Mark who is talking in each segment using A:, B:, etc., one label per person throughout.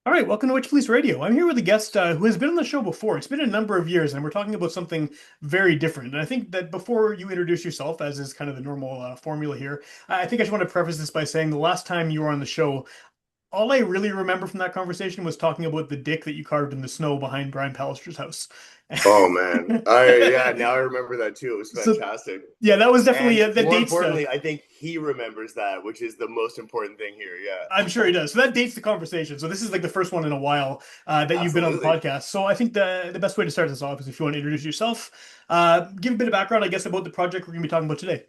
A: All right, welcome to Witchpolice Radio. I'm here with a guest who has been on the show before. It's been a number of years, and we're talking about something very different. And I think that before you introduce yourself, as is kind of the normal formula here, I think I just want to preface this by saying the last time you were on the show, all I really remember from that conversation was talking about the dick that you carved in the snow behind Brian Pallister's house.
B: Oh man. Yeah, now I remember that too. It was
A: So,
B: fantastic.
A: yeah, that was definitely
B: And
A: that
B: more
A: dates
B: importantly, I think he remembers that, which is the most important thing here.
A: I'm
B: Yeah.
A: sure he does. So that dates the conversation. So this is like the first one in a while that you've been on the
B: Absolutely.
A: podcast. So I think the best way to start this off is if you want to introduce yourself, give a bit of background, I guess, about the project we're going to be talking about today.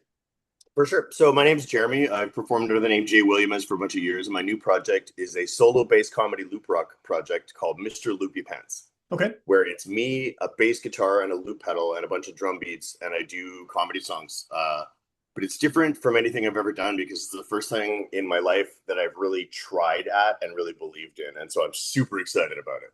B: For sure. So my name's Jeremy. I've performed under the name Williamez for a bunch of years. And my new project is a solo-based comedy loop rock project called Mr. Loopy Pants,
A: Okay.
B: where it's me, a bass guitar, and a loop pedal, and a bunch of drum beats, and I do comedy songs. But it's different from anything I've ever done because it's the first thing in my life that I've really tried at and really believed in, and so I'm super excited about it.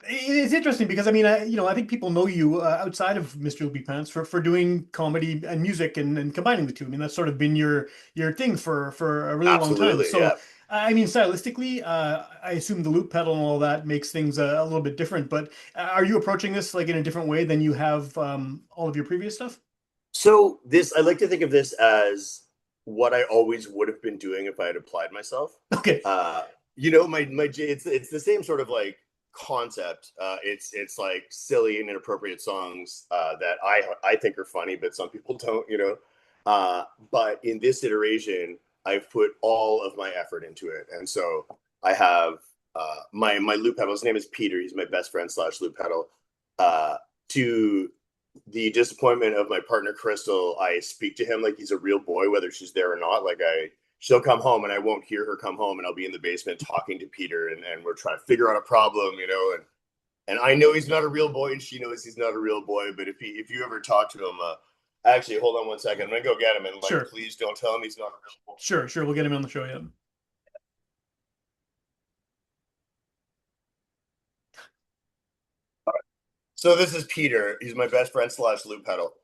A: It's interesting because I mean, I think people know you outside of Mr. Loopy Pants for doing comedy and music and combining the two. I mean, that's sort of been your thing for a really long time.
B: Absolutely,
A: So,
B: yeah.
A: I mean, stylistically, I assume the loop pedal and all that makes things a little bit different. But are you approaching this like in a different way than you have all of your previous stuff?
B: So this, I like to think of this as what I always would have been doing if I had applied myself.
A: Okay,
B: Uh, it's the same sort of like concept. It's like silly and inappropriate songs that I think are funny, but some people don't. But in this iteration, I've put all of my effort into it, and so I have my loop pedal. His name is Peter. He's my best friend slash loop pedal. To the disappointment of my partner Crystal, I speak to him like he's a real boy, whether she's there or not. She'll come home and I won't hear her come home, and I'll be in the basement talking to Peter, and we're trying to figure out a problem, and I know he's not a real boy, and she knows he's not a real boy. But if you ever talk to him, actually, hold on one second, I'm gonna go get him, and like,
A: sure,
B: please don't tell him he's not a real boy.
A: sure. We'll get him on the show. Yeah.
B: So this is Peter. He's my best friend slash loop pedal.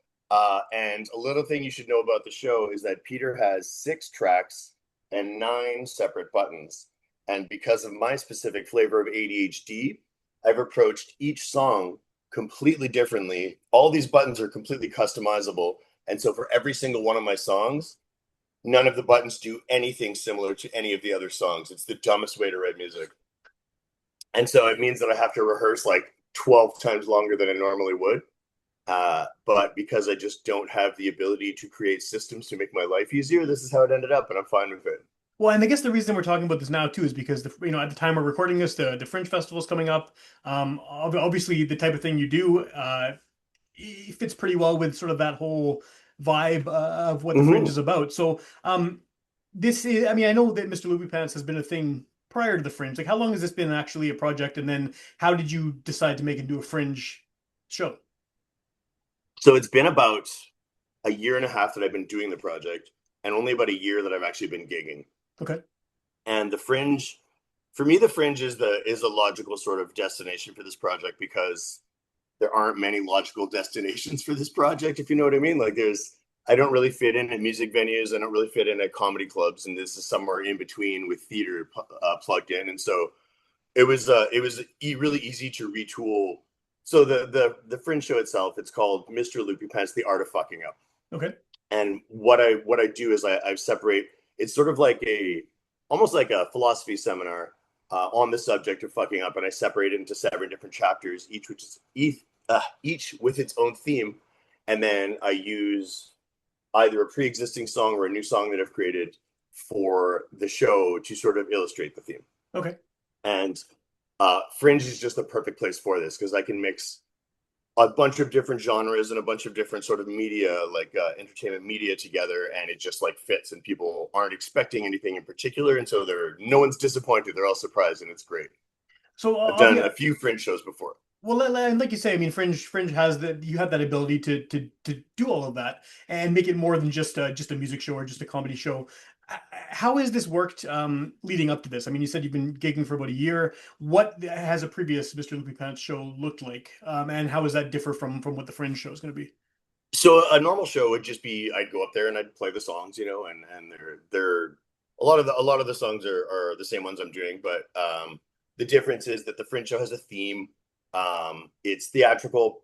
B: And a little thing you should know about the show is that Peter has 6 tracks and 9 separate buttons. And because of my specific flavor of ADHD, I've approached each song completely differently. All these buttons are completely customizable. And so for every single one of my songs, none of the buttons do anything similar to any of the other songs. It's the dumbest way to write music. And so it means that I have to rehearse like 12 times longer than I normally would. But because I just don't have the ability to create systems to make my life easier, this is how it ended up, and I'm fine with it.
A: Well, and I guess the reason we're talking about this now too is because at the time we're recording this, the Fringe Festival is coming up. Obviously, the type of thing you do fits pretty well with sort of that whole vibe of what the Fringe
B: Mm-hmm.
A: is about. So, this is, I mean, I know that Mr. Loopy Pants has been a thing prior to the Fringe. Like, how long has this been actually a project? And then how did you decide to make it into a Fringe show?
B: So it's been about a year and a half that I've been doing the project, and only about a year that I've actually been gigging.
A: Okay.
B: And the Fringe, for me, the Fringe is a logical sort of destination for this project because there aren't many logical destinations for this project, if you know what I mean. Like I don't really fit in at music venues. I don't really fit in at comedy clubs, and this is somewhere in between with theater plugged in. And so really easy to retool. So the Fringe show itself, it's called Mr. Loopy Pants: The Art of Fucking Up.
A: Okay.
B: And what I do is I separate. It's sort of like a almost like a philosophy seminar on the subject of fucking up, and I separate it into 7 different chapters, each with its own theme, and then I use either a pre-existing song or a new song that I've created for the show to sort of illustrate the theme.
A: Okay.
B: And Fringe is just the perfect place for this because I can mix a bunch of different genres and a bunch of different sort of media, like entertainment media, together, and it just like fits, and people aren't expecting anything in particular, and so no one's disappointed. They're all surprised, and it's great.
A: So,
B: I've done a few Fringe shows before.
A: well, like you say, I mean, Fringe has that you have that ability to do all of that and make it more than just a music show or just a comedy show. How has this worked leading up to this? I mean, you said you've been gigging for about a year. What has a previous Mr. Loopy Pants show looked like, and how does that differ from what the Fringe show is going to be?
B: So a normal show would just be I'd go up there and I'd play the songs, and they're a lot of the songs are the same ones I'm doing, but The difference is that the Fringe show has a theme. It's theatrical.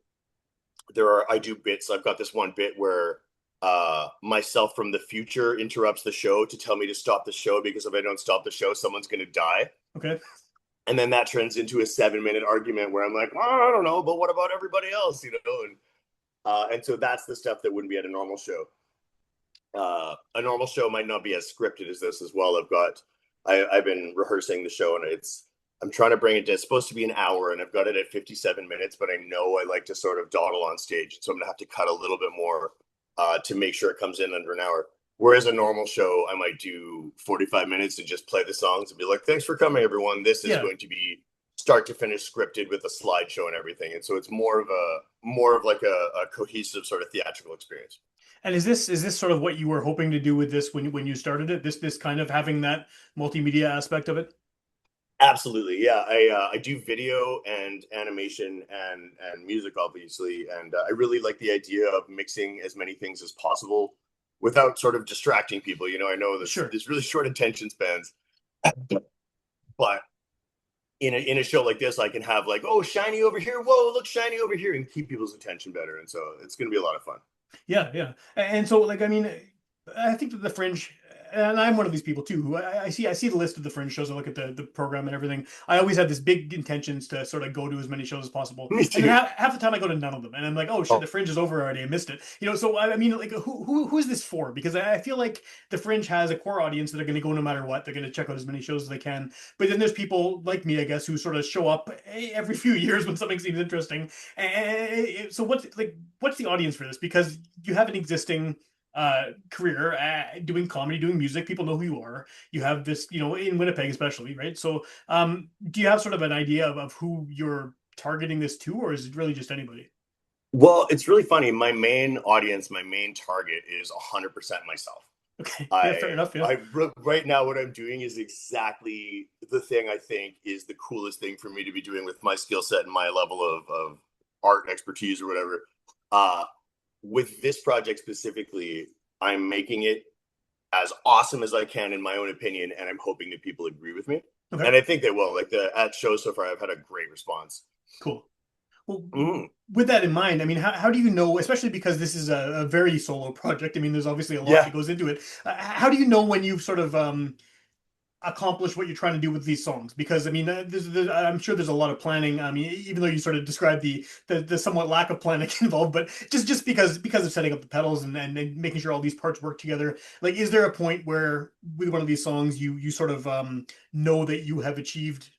B: I do bits. I've got this one bit where myself from the future interrupts the show to tell me to stop the show, because if I don't stop the show, someone's going to die.
A: Okay.
B: And then that turns into a 7-minute argument where I'm like, oh, I don't know, but what about everybody else, and so that's the stuff that wouldn't be at a normal show. A normal show might not be as scripted as this as well. I've been rehearsing the show, and I'm trying to bring it to, it's supposed to be an hour, and I've got it at 57 minutes, but I know I like to sort of dawdle on stage. So I'm going to have to cut a little bit more to make sure it comes in under an hour. Whereas a normal show, I might do 45 minutes and just play the songs and be like, thanks for coming, everyone. This is going to be start to finish scripted with a slideshow and everything. And so it's more of like a cohesive sort of theatrical experience.
A: And is this sort of what you were hoping to do with this when you started it? This kind of having that multimedia aspect of it?
B: Absolutely, yeah. I do video and animation and music, obviously, and I really like the idea of mixing as many things as possible without sort of distracting people. I know there's really short attention spans, but in a show like this, I can have like, oh, shiny over here, whoa, look, shiny over here, and keep people's attention better. And so it's going to be a lot of fun.
A: Yeah, yeah. And so, like, I mean, I think that the Fringe, and I'm one of these people too, who I see the list of the Fringe shows. I look at the program and everything. I always have this big intentions to sort of go to as many shows as possible.
B: Me too.
A: And half the time I go to none of them, and I'm like, oh shit, the Fringe is over already. I missed it. So I mean, like, who is this for? Because I feel like the Fringe has a core audience that are going to go no matter what. They're going to check out as many shows as they can. But then there's people like me, I guess, who sort of show up every few years when something seems interesting. And so what's the audience for this? Because you have an existing career doing comedy, doing music. People know who you are. You have this, in Winnipeg especially, right? So do you have sort of an idea of who you're targeting this to, or is it really just anybody?
B: Well, it's really funny. My main audience, my main target is 100% myself.
A: Okay, yeah, fair enough. Yeah.
B: Right now, what I'm doing is exactly the thing I think is the coolest thing for me to be doing with my skill set and my level of art expertise or whatever. With this project specifically, I'm making it as awesome as I can in my own opinion, and I'm hoping that people agree with me. Okay. And I think they will. Like at shows so far, I've had a great response.
A: Cool. Well, with that in mind, I mean, how do you know, especially because this is a very solo project? I mean, there's obviously a lot that goes into it. How do you know when you've sort of accomplish what you're trying to do with these songs? Because I mean, I'm sure there's a lot of planning. I mean, even though you sort of described the somewhat lack of planning involved, but just because of setting up the pedals and making sure all these parts work together, like, is there a point where with one of these songs you sort of know that you have achieved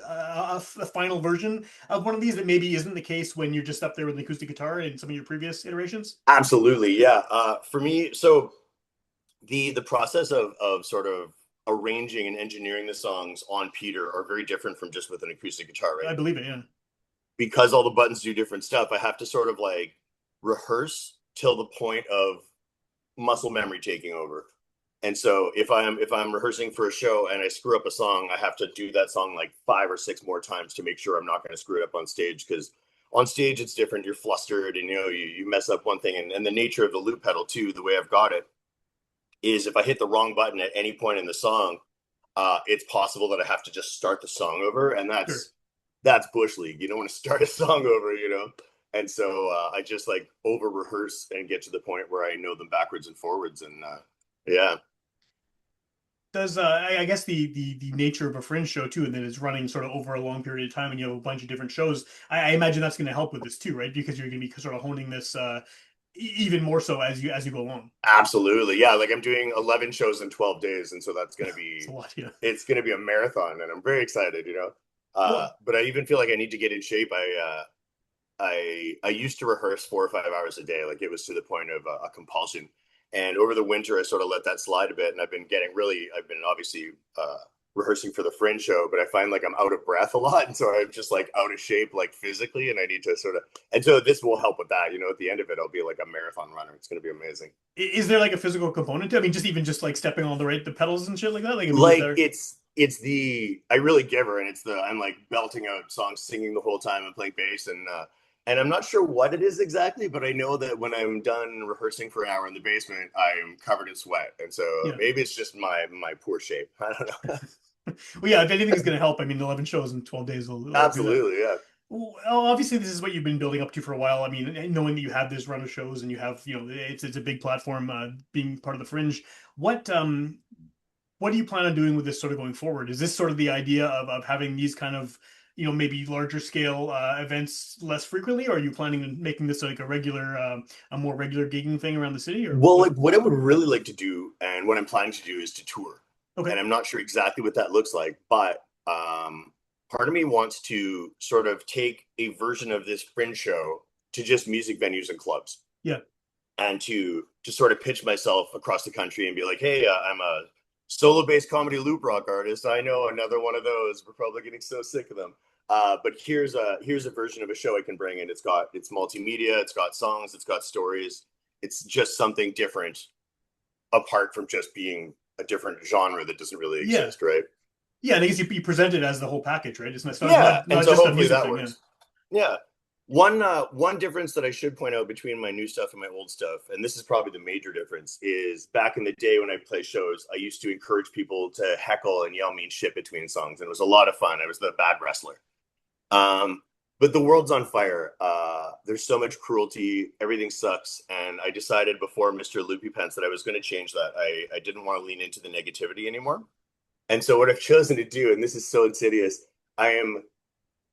A: a final version of one of these that maybe isn't the case when you're just up there with an acoustic guitar in some of your previous iterations?
B: Absolutely, yeah. For me, so the process of sort of arranging and engineering the songs on Peter are very different from just with an acoustic guitar, right?
A: I believe it, yeah.
B: Because all the buttons do different stuff, I have to sort of like rehearse till the point of muscle memory taking over. And so if I'm rehearsing for a show and I screw up a song, I have to do that song like 5 or 6 more times to make sure I'm not going to screw it up on stage, because on stage it's different. You're flustered and you mess up one thing, and the nature of the loop pedal too, the way I've got it, is if I hit the wrong button at any point in the song, it's possible that I have to just start the song over, and that's Bush League. You don't want to start a song over, And so I just like over rehearse and get to the point where I know them backwards and forwards, and yeah.
A: Does I guess the nature of a Fringe show too, and that it's running sort of over a long period of time, and you have a bunch of different shows. I imagine that's going to help with this too, right? Because you're going to be sort of honing this even more so as you go along.
B: Absolutely, yeah. Like I'm doing 11 shows in 12 days, and so that's going to be
A: a lot, yeah.
B: It's going to be a marathon, and I'm very excited, But I even feel like I need to get in shape. I used to rehearse 4 or 5 hours a day, like it was to the point of a compulsion. And over the winter, I sort of let that slide a bit, and I've been obviously rehearsing for the Fringe show, but I find like I'm out of breath a lot, and so I'm just like out of shape, like physically, and I need to and so this will help with that. At the end of it, I'll be like a marathon runner. It's going to be amazing.
A: Is there like a physical component to it? I mean, just like stepping on the pedals and shit like that?
B: It's the I really give her, and I'm like belting out songs, singing the whole time, and playing bass, and I'm not sure what it is exactly, but I know that when I'm done rehearsing for an hour in the basement, I'm covered in sweat. And so maybe it's just my poor shape. I don't know.
A: Well, yeah, if anything is going to help, I mean, 11 shows in 12 days will do that.
B: Absolutely, yeah.
A: Well, obviously, this is what you've been building up to for a while. I mean, knowing that you have this run of shows and you have, it's a big platform, being part of the Fringe. What what do you plan on doing with this sort of going forward? Is this sort of the idea of having these kind of, maybe larger scale events less frequently, or are you planning on making this like a more regular gigging thing around the city, or
B: Well,
A: what?
B: like what I would really like to do, and what I'm planning to do, is to tour.
A: Okay,
B: And I'm not sure exactly what that looks like, but part of me wants to sort of take a version of this Fringe show to just music venues and clubs,
A: yeah,
B: and to sort of pitch myself across the country and be like, hey, I'm a solo-based comedy loop rock artist. I know another one of those. We're probably getting so sick of them. But here's a version of a show I can bring in. It's multimedia. It's got songs. It's got stories. It's just something different, apart from just being a different genre that doesn't really
A: yeah,
B: exist, right?
A: yeah. And I guess you present it as the whole package, right? It's not
B: Yeah, and
A: not
B: so
A: just a
B: hopefully
A: music
B: that
A: thing. Yeah.
B: works. Yeah. One difference that I should point out between my new stuff and my old stuff, and this is probably the major difference, is back in the day when I play shows, I used to encourage people to heckle and yell mean shit between songs, and it was a lot of fun. I was the bad wrestler. Um, but the world's on fire. There's so much cruelty. Everything sucks. And I decided before Mr. Loopy Pants that I was going to change that. I didn't want to lean into the negativity anymore. And so what I've chosen to do, and this is so insidious, I am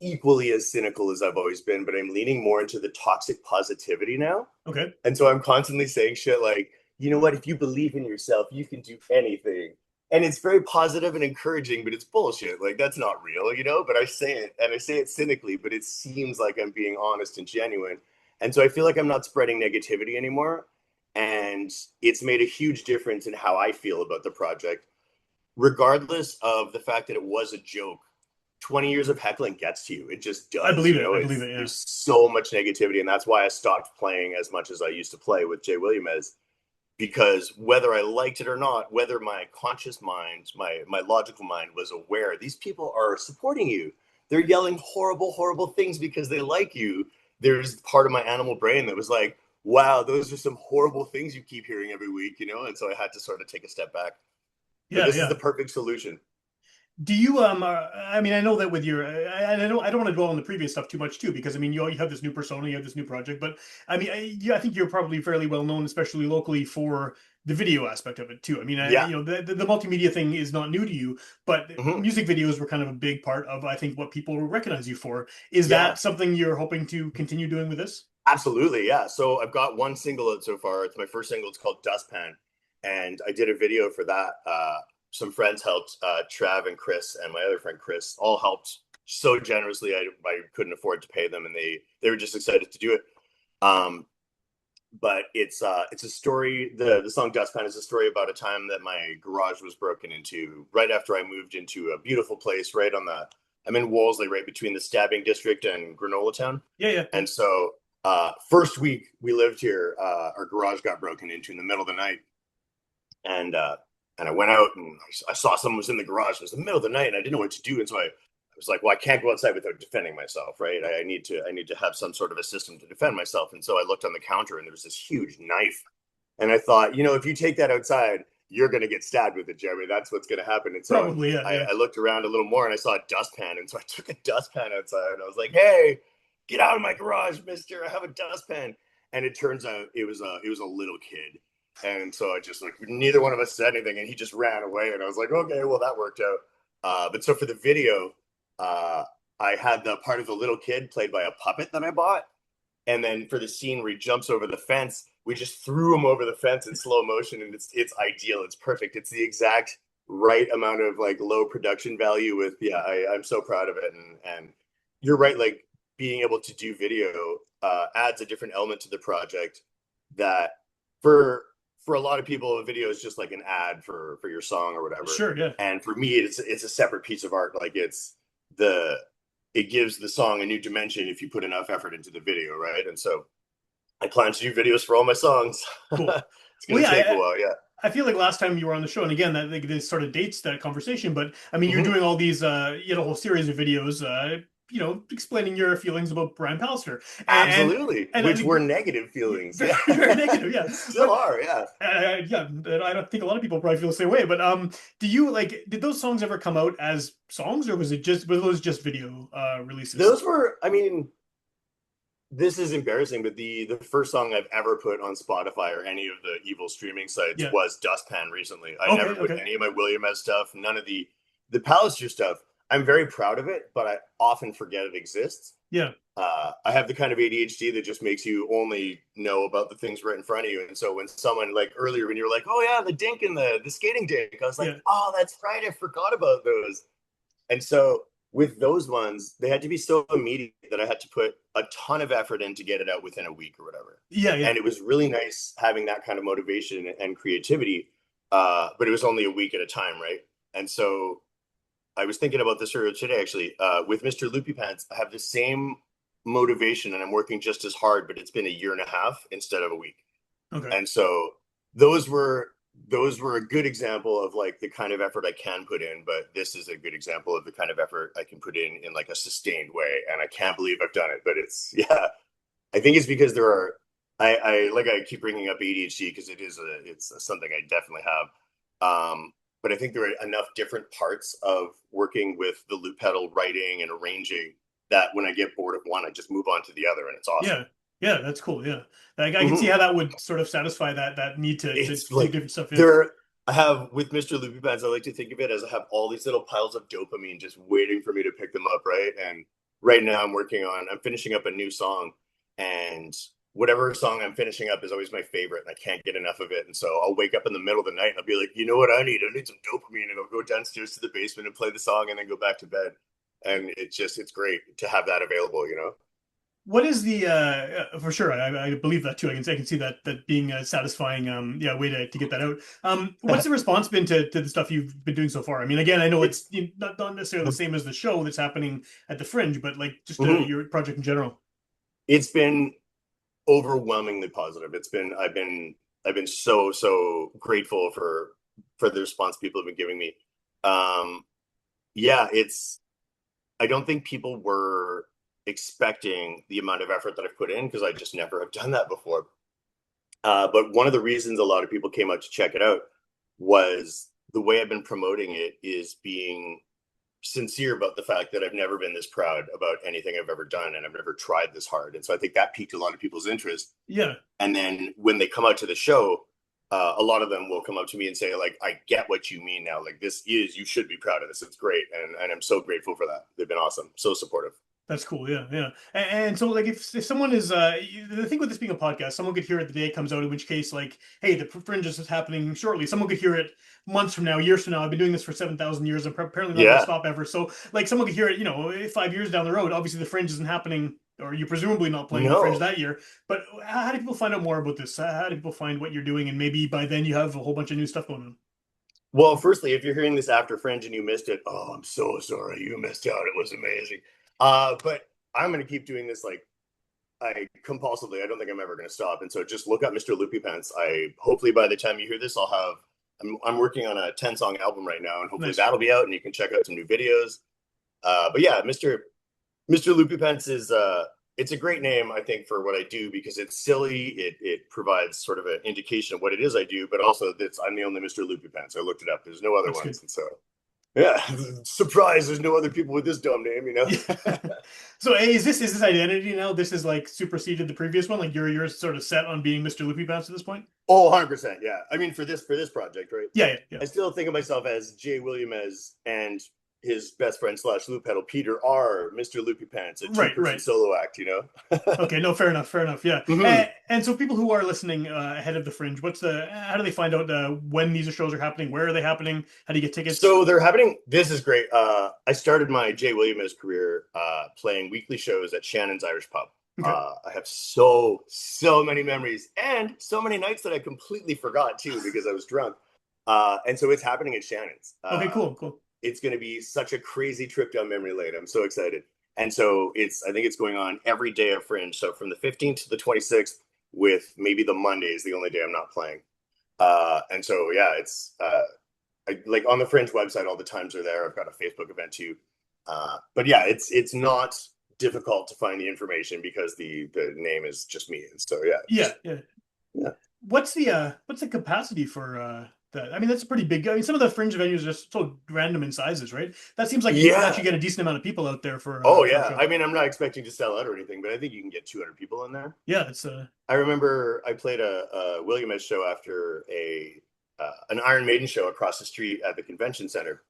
B: equally as cynical as I've always been, but I'm leaning more into the toxic positivity now.
A: Okay.
B: And so I'm constantly saying shit like, you know what, if you believe in yourself, you can do anything. And it's very positive and encouraging, but it's bullshit. Like, that's not real, But I say it, and I say it cynically, but it seems like I'm being honest and genuine. And so I feel like I'm not spreading negativity anymore. And it's made a huge difference in how I feel about the project, regardless of the fact that it was a joke. 20 years of heckling gets to you. It just
A: I
B: does.
A: believe it. I believe
B: It's
A: it. Yeah.
B: there's so much negativity, and that's why I stopped playing as much as I used to play with Williamez. Because whether I liked it or not, whether my conscious mind, my logical mind was aware, these people are supporting you. They're yelling horrible, horrible things because they like you. There's part of my animal brain that was like, wow, those are some horrible things you keep hearing every week. And so I had to sort of take a step back. But
A: Yeah.
B: this is
A: Yeah.
B: the perfect solution.
A: Do you I mean, I know that with your I don't want to dwell on the previous stuff too much too, because I mean you have this new persona, you have this new project, but I mean yeah, I think you're probably fairly well known, especially locally, for the video aspect of it too. I mean,
B: Yeah.
A: the multimedia thing is not new to you, but
B: Mm-hmm.
A: music videos were kind of a big part of, I think, what people recognize you for. Is
B: Yeah.
A: that something you're hoping to continue doing with this?
B: Absolutely, yeah. So I've got one single out so far. It's my first single. It's called Dustpan, and I did a video for that. Some friends helped, Trav and Chris, and my other friend Chris, all helped so generously. I couldn't afford to pay them, and they were just excited to do it. Um, but it's a story. The song Dustpan is a story about a time that my garage was broken into right after I moved into a beautiful place right on the. I'm in Wolseley, right between the Stabbing District and Granola Town,
A: Yeah, yeah, yeah.
B: and so first week we lived here, our garage got broken into in the middle of the night, and I went out and I saw someone was in the garage. It was the middle of the night, and I didn't know what to do. And so I was like, "Well, I can't go outside without defending myself, right? I need to have some sort of a system to defend myself." And so I looked on the counter, and there was this huge knife. And I thought, if you take that outside, you're going to get stabbed with it, Jeremy. That's what's going to happen. And so
A: Probably, yeah, yeah.
B: I looked around a little more, and I saw a dustpan. And so I took a dustpan outside, and I was like, "Hey, get out of my garage, Mister! I have a dustpan." And it turns out it was a little kid. And so I just, like, neither one of us said anything, and he just ran away. And I was like, okay, well, that worked out. But so for the video, uh, I had the part of the little kid played by a puppet that I bought. And then for the scene where he jumps over the fence, we just threw him over the fence in slow motion, and it's ideal. It's perfect. It's the exact right amount of, like, low production value with, yeah, I'm so proud of it. And you're right, like, being able to do video adds a different element to the project that for a lot of people, a video is just like an ad for your song or whatever.
A: Sure, yeah.
B: And for me, it's a separate piece of art. Like, it gives the song a new dimension if you put enough effort into the video, right? And so I plan to do videos for all my songs.
A: Cool.
B: It's
A: Well,
B: gonna
A: yeah,
B: take a while, yeah.
A: I feel like last time you were on the show, and again, that like, this sort of dates that conversation. But I mean, you're
B: Mm-hmm.
A: doing all these, you had a whole series of videos. explaining your feelings about Brian Pallister,
B: Absolutely,
A: and I
B: which were
A: think
B: negative feelings.
A: very
B: Yeah,
A: very negative, yeah.
B: still
A: But
B: are. Yeah,
A: yeah, I don't think a lot of people probably feel the same way. But did those songs ever come out as songs, or were those just video releases?
B: those were. I mean, this is embarrassing, but the first song I've ever put on Spotify or any of the evil streaming sites
A: Yeah.
B: was Dustpan recently. I never
A: Okay.
B: put
A: Okay.
B: any of my Williamez stuff, none of the Pallister stuff. I'm very proud of it, but I often forget it exists.
A: Yeah.
B: I have the kind of ADHD that just makes you only know about the things right in front of you. And so when someone like earlier, when you were like, "Oh yeah, the dink and the skating dink," I was like,
A: Yeah.
B: "Oh, that's right, I forgot about those." And so with those ones, they had to be so immediate that I had to put a ton of effort in to get it out within a week or whatever.
A: Yeah. Yeah.
B: And it was really nice having that kind of motivation and creativity. But it was only a week at a time, right? And so I was thinking about this earlier today, actually. With Mr. Loopy Pants, I have the same motivation and I'm working just as hard, but it's been a year and a half instead of a week.
A: Okay.
B: And so those were a good example of like the kind of effort I can put in, but this is a good example of the kind of effort I can put in like a sustained way. And I can't believe I've done it, but it's yeah. I think it's because there are I keep bringing up ADHD because it's something I definitely have. But I think there are enough different parts of working with the loop pedal, writing and arranging that when I get bored of one, I just move on to the other, and it's awesome.
A: Yeah. Yeah. That's cool. Yeah. I can see
B: Mm-hmm.
A: how that would sort of satisfy that need to
B: It's
A: do
B: like
A: different stuff. Yeah.
B: there I have with Mr. Loopy Pants, I like to think of it as I have all these little piles of dopamine just waiting for me to pick them up, right? And right now I'm finishing up a new song, and whatever song I'm finishing up is always my favorite and I can't get enough of it. And so I'll wake up in the middle of the night and I'll be like, you know what I need? I need some dopamine, and I'll go downstairs to the basement and play the song and then go back to bed. And it's great to have that available.
A: What is the for sure? I believe that too. I can see that being a satisfying yeah way to get that out. What's the response been to the stuff you've been doing so far? I mean, again, I know it's
B: It's
A: not necessarily the same as the show that's happening at the Fringe, but like just
B: mhm.
A: your project in general.
B: It's been overwhelmingly positive. I've been so grateful for the response people have been giving me. Um, yeah, it's I don't think people were expecting the amount of effort that I've put in because I just never have done that before. But one of the reasons a lot of people came out to check it out was the way I've been promoting it is being sincere about the fact that I've never been this proud about anything I've ever done and I've never tried this hard. And so I think that piqued a lot of people's interest.
A: Yeah.
B: And then when they come out to the show, a lot of them will come up to me and say, like, I get what you mean now. Like, you should be proud of this. It's great. And I'm so grateful for that. They've been awesome. So supportive.
A: That's cool. Yeah, yeah. And so, like, if someone is, the thing with this being a podcast, someone could hear it the day it comes out. In which case, like, hey, the Fringe is happening shortly. Someone could hear it months from now, years from now. I've been doing this for 7,000 years. I'm apparently not going to
B: Yeah.
A: stop ever. So, like, someone could hear it, 5 years down the road. Obviously, the Fringe isn't happening, or you're presumably not playing the Fringe
B: No.
A: that year. But how do people find out more about this? How do people find what you're doing? And maybe by then you have a whole bunch of new stuff going on.
B: Well, firstly, if you're hearing this after Fringe and you missed it, oh, I'm so sorry. You missed out. It was amazing. But I'm going to keep doing this like I compulsively. I don't think I'm ever going to stop. And so just look up Mr. Loopy Pants. I hopefully by the time you hear this, I'm working on a 10-song album right now, and hopefully
A: Nice.
B: that'll be out, and you can check out some new videos. But yeah, Mr. Loopy Pants is it's a great name, I think, for what I do because it's silly. It provides sort of an indication of what it is I do, but also that I'm the only Mr. Loopy Pants. I looked it up. There's no other
A: That's good.
B: ones, and so yeah, surprise. There's no other people with this dumb name.
A: Yeah. So hey, is this identity now? This is like superseded the previous one. Like you're sort of set on being Mr. Loopy Bounce at this point.
B: Oh, 100%. Yeah. I mean, for this project, right?
A: Yeah, yeah, yeah.
B: I still think of myself as Jay Williamez and his best friend slash loop pedal Peter are Mr. Loopy Pants, a
A: Right,
B: two-person
A: right.
B: solo act.
A: Okay, no, fair enough, fair enough. Yeah,
B: Mm-hmm.
A: and so people who are listening ahead of the Fringe, how do they find out when these shows are happening? Where are they happening? How do you get tickets?
B: So they're happening. This is great. I started my Jay Williamez career playing weekly shows at Shannon's Irish Pub.
A: Okay,
B: I have so many memories and so many nights that I completely forgot too because I was drunk. And so it's happening at Shannon's.
A: okay, cool, cool.
B: It's going to be such a crazy trip down memory lane. I'm so excited. And so I think it's going on every day of Fringe. So from the 15th to the 26th, with maybe the Monday is the only day I'm not playing. And so, yeah, it's like on the Fringe website, all the times are there. I've got a Facebook event too. But yeah, it's not difficult to find the information because the name is just me. And so yeah,
A: Yeah, yeah.
B: yeah.
A: What's the capacity for that? I mean, that's pretty big. I mean, some of the fringe venues are just so random in sizes, right? That seems like you could
B: Yeah.
A: actually get a decent amount of people out there
B: Oh
A: for a
B: yeah.
A: show.
B: I mean, I'm not expecting to sell out or anything, but I think you can get 200 people in there.
A: Yeah, it's
B: I remember I played a Williamez show after a an Iron Maiden show across the street at the convention center.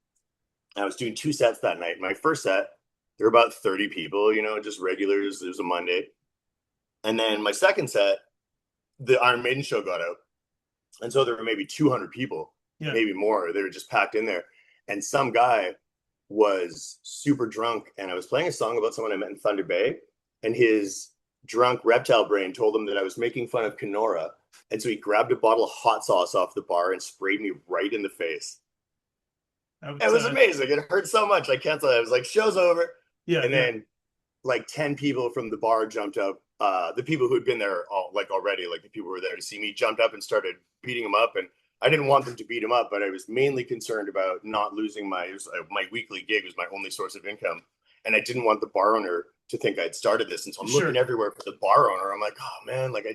B: I was doing two sets that night. My first set, there were about 30 people, you know, just regulars. It was a Monday. And then my second set, the Iron Maiden show got out. And so there were maybe 200 people,
A: yeah.
B: maybe more. They were just packed in there. And some guy was super drunk. And I was playing a song about someone I met in Thunder Bay. And his drunk reptile brain told him that I was making fun of Kenora. And so he grabbed a bottle of hot sauce off the bar and sprayed me right in the face. It
A: That's,
B: was amazing. It hurt so much. I canceled it. I was like, show's over.
A: yeah,
B: And
A: yeah.
B: then like 10 people from the bar jumped up. The people who had been there already, like the people who were there to see me, jumped up and started beating him up. And I didn't want them to beat him up, but I was mainly concerned about not losing my weekly gig was my only source of income. And I didn't want the bar owner to think I'd started this. And so I'm looking
A: Sure.
B: everywhere for the bar owner. I'm like, oh man, like I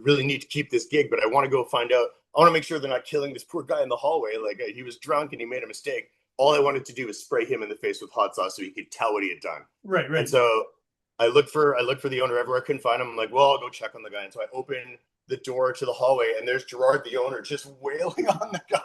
B: really need to keep this gig, but I want to go find out. I want to make sure they're not killing this poor guy in the hallway. Like he was drunk and he made a mistake. All I wanted to do was spray him in the face with hot sauce so he could tell what he had done.
A: Right,
B: And
A: right.
B: so I looked for the owner everywhere. I couldn't find him. I'm like, well, I'll go check on the guy. And so I open the door to the hallway, and there's Gerard, the owner, just wailing on the guy.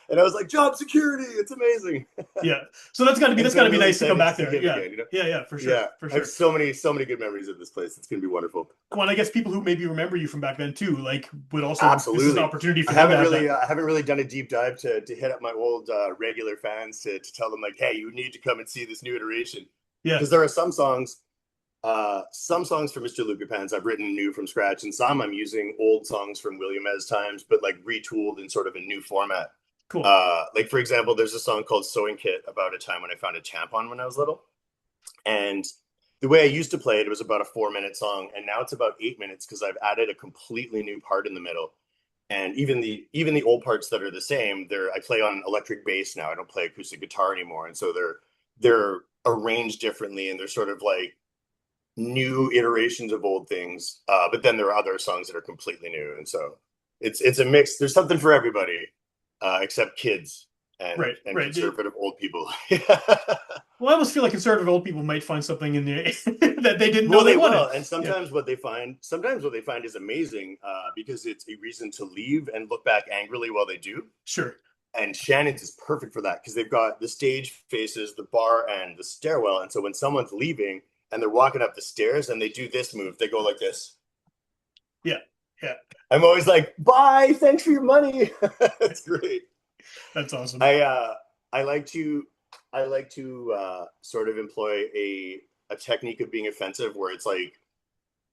B: And I was like, job security, it's amazing.
A: Yeah. So that's got to be
B: And
A: that's
B: so
A: got to
B: I'm
A: be
B: really
A: nice to come
B: excited to
A: back
B: see
A: there.
B: him
A: Yeah.
B: again. You know?
A: Yeah, yeah, for sure,
B: Yeah,
A: for
B: I have
A: sure.
B: so many good memories of this place. It's gonna be wonderful.
A: Well, and I guess people who maybe remember you from back then too, like, would also this is an
B: Absolutely.
A: opportunity for them to have that.
B: I haven't really done a deep dive to hit up my old regular fans to tell them like, hey, you need to come and see this new iteration
A: Yeah.
B: because there are some songs for Mr. Loopy Pants I've written new from scratch, and some I'm using old songs from Williamez times, but like retooled in sort of a new format.
A: Cool.
B: Like for example, there's a song called "Sewing Kit" about a time when I found a tampon when I was little, and the way I used to play it, it was about a 4 minute song, and now it's about 8 minutes because I've added a completely new part in the middle. And even the old parts that are the same, I play on electric bass now. I don't play acoustic guitar anymore, and so they're arranged differently, and they're sort of like new iterations of old things. But then there are other songs that are completely new, and so it's a mix. There's something for everybody, except kids
A: Right,
B: and
A: right.
B: conservative old people.
A: Well, I almost feel like conservative old people might find something in there that they didn't know
B: Well,
A: they
B: they
A: wanted.
B: will, and
A: Yeah,
B: sometimes what they find is amazing because it's a reason to leave and look back angrily while they do.
A: sure.
B: And Shannon's is perfect for that because they've got the stage faces the bar and the stairwell, and so when someone's leaving and they're walking up the stairs and they do this move, they go like this.
A: Yeah, yeah.
B: I'm always like, "Bye, thanks for your money." It's great.
A: That's awesome.
B: I uh, I like to sort of employ a technique of being offensive where it's like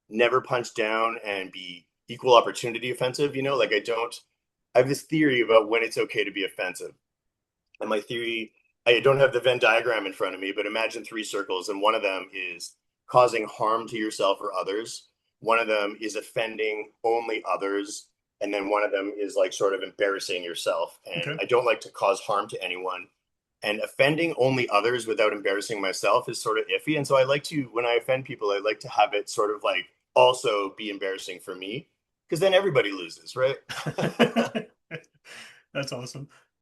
B: never punch down and be equal opportunity offensive. You know, like I have this theory about when it's okay to be offensive. And my theory, I don't have the Venn diagram in front of me, but imagine three circles, and one of them is causing harm to yourself or others. One of them is offending only others. And then one of them is like sort of embarrassing yourself. And
A: Okay.
B: I don't like to cause harm to anyone. And offending only others without embarrassing myself is sort of iffy. And so I like to, when I offend people, I like to have it sort of like also be embarrassing for me because then everybody loses, right?
A: That's awesome.